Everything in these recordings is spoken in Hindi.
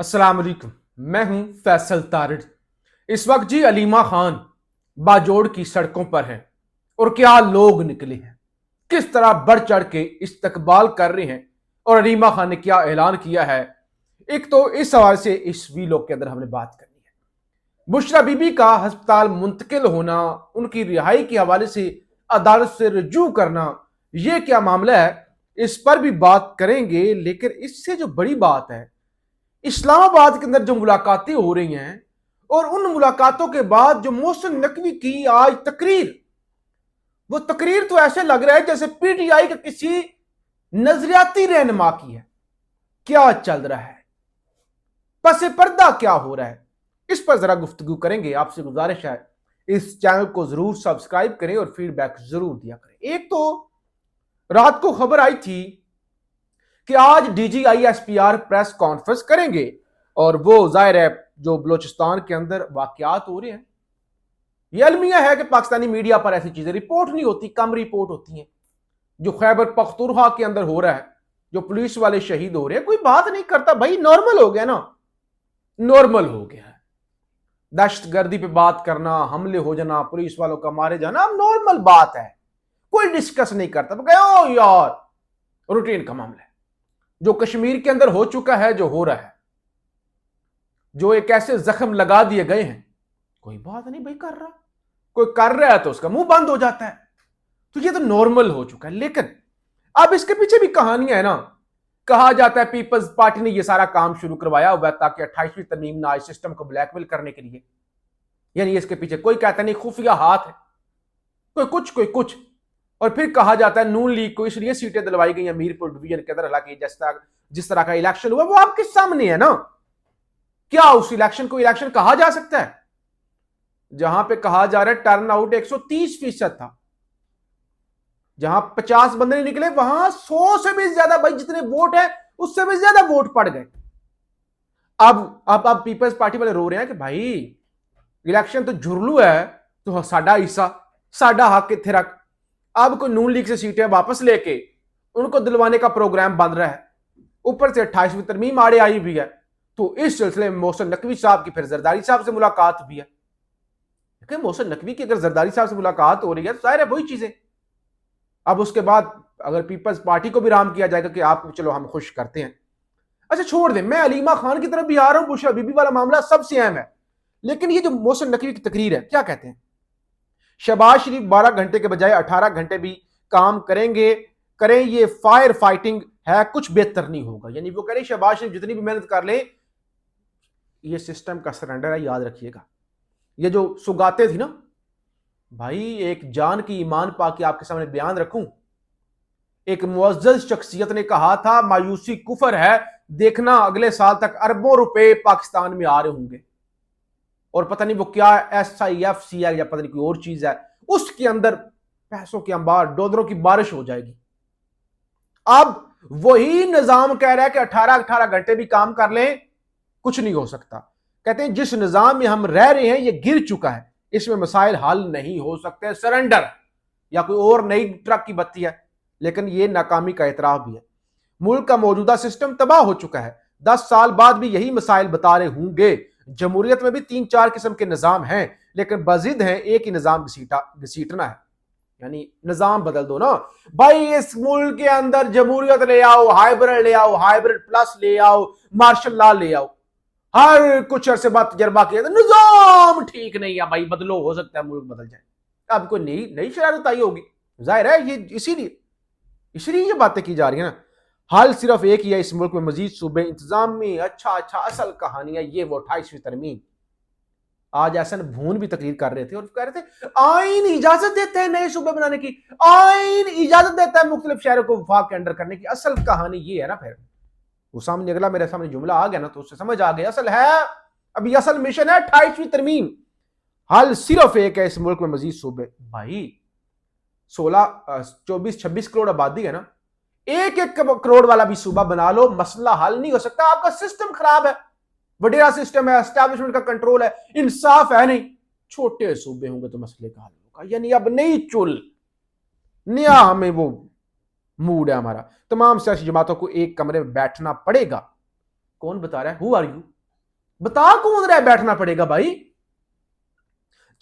अस्सलाम वालेकुम। मैं हूं फैसल तारिड। इस वक्त जी अलीमा खान बाजोड़ की सड़कों पर हैं और क्या लोग निकले हैं, किस तरह बढ़ चढ़ के इस्तकबाल कर रहे हैं और अलीमा खान ने क्या ऐलान किया है। एक तो इस हवाले से इस वीलॉग के अंदर हमने बात करनी है। बुशरा बीबी का अस्पताल मुंतकिल होना, उनकी रिहाई के हवाले से अदालत से रजू करना, यह क्या मामला है, इस पर भी बात करेंगे। लेकिन इससे जो बड़ी बात है, इस्लामाबाद के अंदर जो मुलाकातें हो रही हैं और उन मुलाकातों के बाद जो मोहसिन नकवी की आज तकरीर, वो तकरीर तो ऐसे लग रहा है जैसे पीटीआई का किसी नजरियाती रहनुमा की है। क्या चल रहा है, पसे पर्दा क्या हो रहा है, इस पर जरा गुफ्तगू करेंगे। आपसे गुजारिश है इस चैनल को जरूर सब्सक्राइब करें और फीडबैक जरूर दिया करें। एक तो रात को खबर आई थी कि आज डीजीआईएसपीआर प्रेस कॉन्फ्रेंस करेंगे और वो जाहिर है जो बलोचिस्तान के अंदर वाकयात हो रहे हैं, यह अलमिया है कि पाकिस्तानी मीडिया पर ऐसी चीजें रिपोर्ट नहीं होती, कम रिपोर्ट होती हैं। जो खैबर पख्तूनख्वा के अंदर हो रहा है, जो पुलिस वाले शहीद हो रहे हैं, कोई बात नहीं करता भाई, नॉर्मल हो गया ना, नॉर्मल हो गया है। दहशतगर्दी पे बात करना, हमले हो जाना, पुलिस वालों का मारे जाना नॉर्मल बात है, कोई डिस्कस नहीं करता। ओ यार रूटीन का मामला है। जो कश्मीर के अंदर हो चुका है, जो हो रहा है, जो एक ऐसे जख्म लगा दिए गए हैं, कोई बात नहीं भाई कर रहा, कोई कर रहा है तो उसका मुंह बंद हो जाता है। तो ये तो नॉर्मल हो चुका है। लेकिन अब इसके पीछे भी कहानियां है ना। कहा जाता है पीपल्स पार्टी ने यह सारा काम शुरू करवाया हुआ ताकि 28वीं तरमीम ना आए, सिस्टम को ब्लैकमेल करने के लिए। यानी इसके पीछे कोई कहता नहीं खुफिया हाथ है, कोई कुछ। और फिर कहा जाता है नून लीग को इसलिए सीटें दिलवाई गई मीरपुर डिवीजन के अंदर, हालांकि जिस तरह का इलेक्शन हुआ वो आपके सामने है ना। क्या उस इलेक्शन को इलेक्शन कहा जा सकता है? जहां पे कहा जा रहा है टर्न आउट 130% था, जहां 50 बंदे नहीं निकले, वहां 100 से भी ज्यादा, भाई जितने वोट है उससे भी ज्यादा वोट पड़ गए। अब पीपल्स पार्टी वाले रो रहे हैं कि भाई इलेक्शन तो झुरलू है, तो साडा हिस्सा, साडा हक किथे रख। अब कोई नून लीग से सीटें वापस लेके उनको दिलवाने का प्रोग्राम बन रहा है। ऊपर से 28वीं तरमीम आड़े आई भी है, तो इस सिलसिले में मोहसिन नकवी साहब की फिर जरदारी साहब से मुलाकात भी है। मोहसिन नकवी की अगर जरदारी साहब से मुलाकात हो रही है तो जाहिर है वही चीजें। अब उसके बाद अगर पीपल्स पार्टी को भी राम किया जाएगा कि आप चलो हम खुश करते हैं, अच्छा छोड़ दें, मैं अलीमा खान की तरफ भी आ रहा हूं। बुशरा बीबी वाला मामला सबसे अहम है, लेकिन ये जो मोहसिन नकवी की तकरीर है, क्या कहते हैं, शहबाज शरीफ 12 घंटे के बजाय 18 घंटे भी काम करें, ये फायर फाइटिंग है, कुछ बेहतर नहीं होगा। यानी वो कह रहे शहबाज शरीफ जितनी भी मेहनत कर ले, ये सिस्टम का सरेंडर है, याद रखिएगा। ये जो सुगाते थी ना भाई, एक जान की ईमान पा के आपके सामने बयान रखूं, एक मुअज्जज शख्सियत ने कहा था मायूसी कुफर है, देखना अगले साल तक अरबों रुपए पाकिस्तान में आ रहे होंगे। और पता नहीं वो क्या SIFC है या पता नहीं कोई और चीज है, उसके अंदर पैसों के अंबार, डॉलरों की बारिश हो जाएगी। अब वही निजाम कह रहा है कि 18 घंटे भी काम कर लें, कुछ नहीं हो सकता। कहते हैं जिस निजाम में हम रह रहे हैं ये गिर चुका है, इसमें मसाइल हल नहीं हो सकते, सरेंडर या कोई और नई ट्रक की बत्ती है। लेकिन यह नाकामी का एतराफ भी है। मुल्क का मौजूदा सिस्टम तबाह हो चुका है, 10 साल बाद भी यही मसाइल बता रहे होंगे। जमहूरियत में भी 3-4 किस्म के निजाम हैं, लेकिन बजिद हैं एक ही निजाम घसीटना है। यानी निजाम बदल दो ना भाई। इस मुल्क के अंदर जमहूरियत ले आओ, हाइब्रिड ले आओ, हाइब्रिड प्लस ले आओ, मार्शल लॉ ले आओ, हर कुछ अरसे बाद तजर्बा किया, तो निजाम ठीक नहीं है भाई, बदलो, हो सकता है मुल्क बदल जाए। अब कोई नई नई शरारत आई होगी, जाहिर है ये इसीलिए ये बातें की जा रही है ना। हाल सिर्फ एक ही है, इस मुल्क में मजीद सूबे इंतजाम में अच्छा असल कहानी है ये वो 28वीं तरमीम। आज एहसन भून भी तकरीर कर रहे थे और कह रहे थे आइन इजाजत देता है नए सूबे बनाने की, आइन इजाजत देता है मुख्तलिफ शहरों को वफाक के अंडर करने की। असल कहानी ये है ना, फिर वो सामने अगला मेरे सामने जुमला आ गया ना, तो उससे समझ आ गया असल है। अभी असल मिशन है 28वीं तरमीम। हल सिर्फ एक है, इस मुल्क में मजीद सूबे, भाई 24-26 करोड़ आबादी है ना, एक करोड़ वाला भी सूबा बना लो, मसला हल नहीं हो सकता। आपका सिस्टम खराब है, वडेरा सिस्टम है, एस्टैब्लिशमेंट का कंट्रोल है, इंसाफ है नहीं। छोटे सूबे होंगे तो मसले का हल होगा। यानी अब नई चुल, नया हमें वो मूड है हमारा। तमाम सियासी जमातों को एक कमरे में बैठना पड़ेगा कौन बता रहा है? Who are you? बता कौन रहा है? बैठना पड़ेगा भाई,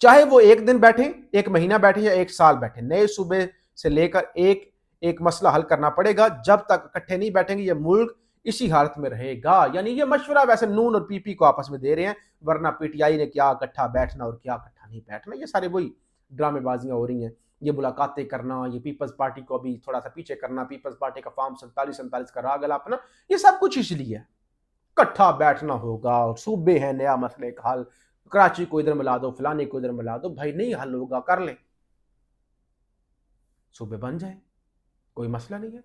चाहे वो एक दिन बैठे, एक महीना बैठे या एक साल बैठे, नए सूबे से लेकर एक एक मसला हल करना पड़ेगा। जब तक इकट्ठे नहीं बैठेंगे ये मुल्क इसी हालत में रहेगा। यानी ये मशवरा वैसे नून और पीपी को आपस में दे रहे हैं, वरना पीटीआई ने क्या इकट्ठा बैठना और क्या इकट्ठा नहीं बैठना, ये सारे वही ड्रामेबाजियां हो रही हैं। ये मुलाकातें करना, ये पीपल्स पार्टी को अभी थोड़ा सा पीछे करना, पीपल्स पार्टी का फॉर्म 47 का राग अलापना, ये सब कुछ इसलिए है। इकट्ठा बैठना होगा और सूबे हैं, नया मसले का हल, कराची को इधर मिला दो, फलाने को इधर मिला दो, भाई नहीं हल होगा, कर ले, सूबे बन जाए, कोई मसला नहीं है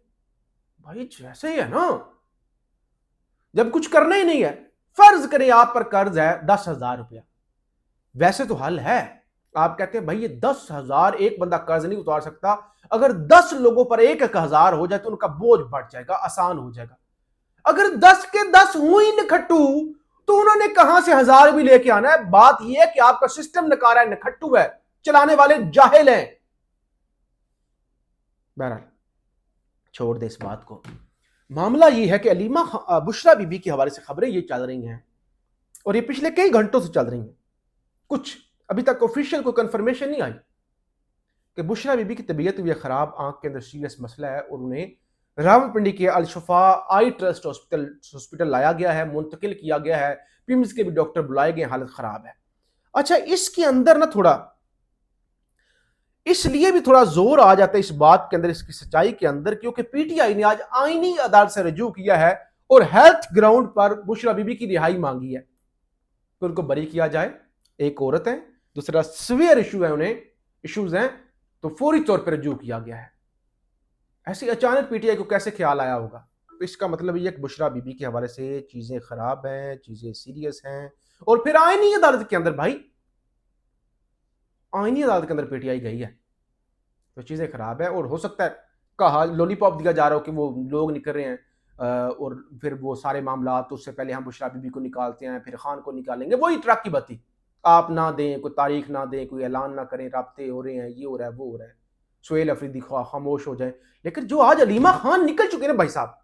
भाई। जैसे ही है ना, जब कुछ करना ही नहीं है, फर्ज करें आप पर कर्ज है 10,000 रुपया, वैसे तो हल है। आप कहते हैं भाई ये 10,000 एक बंदा कर्ज नहीं उतार सकता, अगर 10 लोगों पर 1,000 हो जाए तो उनका बोझ बढ़ जाएगा, आसान हो जाएगा। अगर 10 के 10 हुए ही निखट्टू तो उन्होंने कहां से 1,000 भी लेके आना है? बात यह है कि आपका सिस्टम नकारा है, निखट्टू है, चलाने वाले जाहिल हैं। बहरहाल छोड़ दे इस बात को। मामला यह है कि अलीमा बुशरा बीबी के हवाले से खबरें ये चल रही हैं और ये पिछले कई घंटों से चल रही हैं। कुछ अभी तक ऑफिशियल कोई कंफर्मेशन नहीं आई कि बुशरा बीबी की तबीयत हुई खराब, आंख के अंदर सीरियस मसला है और उन्हें रावलपिंडी के अल-शफा आई ट्रस्ट हॉस्पिटल लाया गया है, मुंतकिल किया गया है, पिम्स के भी डॉक्टर बुलाए गए, हालत खराब है। अच्छा, इसके अंदर ना थोड़ा इसलिए भी थोड़ा जोर आ जाता है इस बात के अंदर, इसकी सच्चाई के अंदर, क्योंकि पीटीआई ने आज आईनी अदालत से रजू किया है और हेल्थ ग्राउंड पर बुशरा बीबी की रिहाई मांगी है कि उनको बरी किया जाए। एक औरत है, दूसरा सीवियर इशू है, उन्हें इश्यूज हैं, तो फौरी तौर पर रजू किया गया है। ऐसे अचानक पीटीआई को कैसे ख्याल आया होगा? तो इसका मतलब ये कि बुशरा बीबी के हवाले से चीजें खराब हैं, चीजें सीरियस हैं, और फिर आईनी अदालत के अंदर, भाई आईनी अदालत के अंदर पीटीआई गई है तो चीजें खराब है। और हो सकता है कहा लॉलीपॉप दिया जा रहा हो कि वो लोग निकल रहे हैं और फिर वो सारे मामला, तो उससे पहले हम बुशरा बीबी को निकालते हैं, फिर खान को निकालेंगे, वही ट्रक की बत्ती, आप ना दें, कोई तारीख ना दें, कोई ऐलान ना करें, राब्ते हो रहे हैं, ये हो रहा है, वो हो रहा है, सुहेल अफरीदी खामोश हो जाए। लेकिन जो आज अलीमा खान निकल चुके हैं भाई साहब,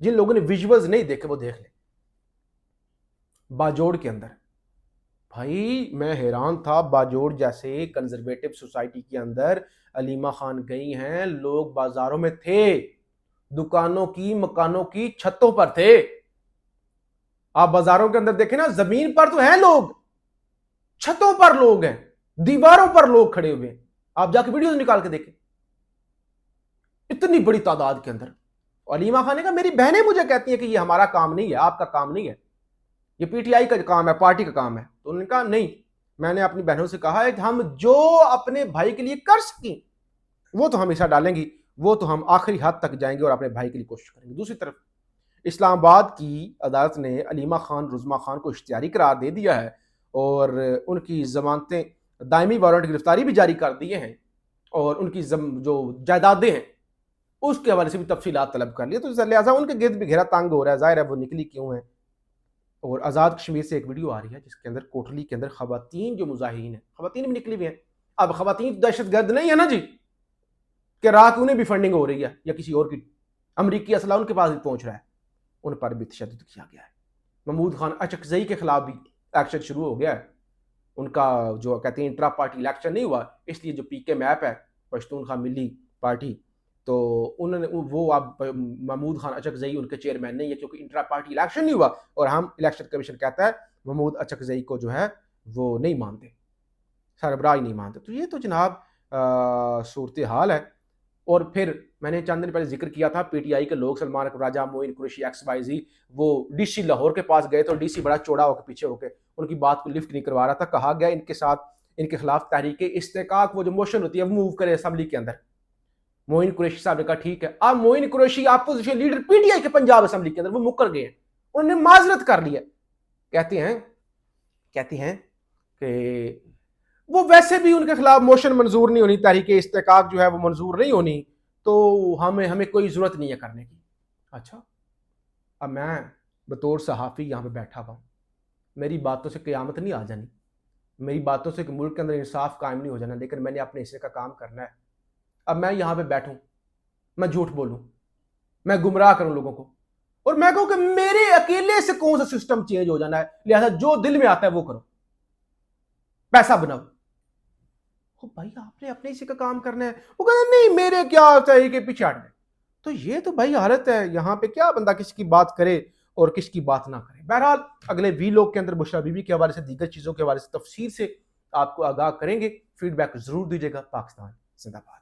जिन लोगों ने विजुअल्स नहीं देखे वो देख ले, बाजोड़ के अंदर, भाई मैं हैरान था। बाजोड़ जैसे कंजर्वेटिव सोसाइटी के अंदर अलीमा खान गई हैं, लोग बाजारों में थे, दुकानों की मकानों की छतों पर थे। आप बाजारों के अंदर देखें ना, जमीन पर तो हैं लोग, छतों पर लोग हैं, दीवारों पर लोग खड़े हुए हैं। आप जाके वीडियो निकाल के देखें, इतनी बड़ी तादाद के अंदर। अलीमा खान ने कहा, मेरी बहनें मुझे कहती हैं कि ये हमारा काम नहीं है, आपका काम नहीं है, ये पीटीआई का काम है, पार्टी का काम है। तो उन्होंने कहा नहीं, मैंने अपनी बहनों से कहा है कि हम जो अपने भाई के लिए कर सकें वो तो हम हिस्सा डालेंगी, वो तो हम आखिरी हद तक जाएंगे और अपने भाई के लिए कोशिश करेंगे। दूसरी तरफ इस्लामाबाद की अदालत ने अलीमा खान रुज़मा खान को इख्तियारी करार दे दिया है और उनकी जमानतें, दायमी वारंट गिरफ्तारी भी जारी कर दिए हैं और उनकी जो जायदादें हैं उसके हवाले से भी तफसीलात तलब कर लिए। तो लिहाजा उनके गिर्द भी घेरा तंग हो रहा है, जाहिर है वो निकली क्यों है। और आज़ाद कश्मीर से एक वीडियो आ रही है जिसके अंदर कोटली के अंदर खवातीन जो मुजाहिरीन है, खवातीन भी निकली हुई हैं। अब खवातीन दहशत गर्द नहीं है ना जी, कि रात उन्हें भी फंडिंग हो रही है या किसी और की, अमरीकी असला उनके पास भी पहुंच रहा है, उन पर भी तशद्दुद किया गया है। महमूद खान अचकजई के खिलाफ भी एक्शन शुरू हो गया है। उनका जो कहते हैं इंट्रा पार्टी इलेक्शन नहीं हुआ, इसलिए जो पीके मैप है पश्तूनखा मिली पार्टी, तो उन्होंने वो अब महमूद खान अचकजई उनके चेयरमैन नहीं है, क्योंकि इंट्रा पार्टी इलेक्शन नहीं हुआ और हम इलेक्शन कमीशन कहता है महमूद अचकजई को जो है वो नहीं मानते, सरबराह नहीं मानते। तो ये तो जनाब सूरत हाल है। और फिर मैंने चंद दिन पहले जिक्र किया था, पीटीआई के लोग सलमान राजा, मोइन कुरैशी, XYZ वो डीसी लाहौर के पास गए तो डीसी बड़ा चौड़ा होकर पीछे होकर उनकी बात को लिफ्ट नहीं करवा रहा था। कहा गया इनके साथ, इनके खिलाफ तहरीक इस्तेकाक वो जो मोशन होती है वो मूव करे असेंबली के अंदर। मोइन कुरैशी साहब ने कहा ठीक है। अब Moin Qureshi opposition leader PTI के पंजाब असेंबली के अंदर वो मुकर गए हैं, उन्होंने माजरत कर लिया। कहती हैं कि वो वैसे भी उनके खिलाफ मोशन मंजूर नहीं होनी, तहरीक इस्तेकाक जो है वो मंजूर नहीं होनी, तो हमें कोई जरूरत नहीं है करने की। अच्छा, अब मैं बतौर सहाफ़ी यहाँ पे बैठा हुआ, मेरी बातों से क़यामत नहीं आ जानी, मेरी बातों से मुल्क के अंदर इंसाफ कायम नहीं हो जाना, लेकिन मैंने अपने हिस्से का काम करना है। अब मैं यहाँ पे बैठूँ, मैं झूठ बोलूँ, मैं गुमराह करूँ लोगों को, और मैं कहूं कि मेरे अकेले से कौन सा सिस्टम चेंज हो जाना है, लिहाजा जो दिल में आता है वो करो, पैसा बनाओ। ओ भाई आपने अपने हिस्से का काम करना है, वो कहना नहीं मेरे क्या चाहिए के पीछे हट गए। तो ये तो भाई हालत है, यहां पे क्या बंदा किसकी बात करे और किसकी बात ना करे। बहरहाल अगले वीलॉग के अंदर बुशरा बीबी के हवाले से, दीगर चीजों के हवाले से तफसील से आपको आगाह करेंगे। फीडबैक जरूर दीजिएगा। पाकिस्तान जिंदाबाद।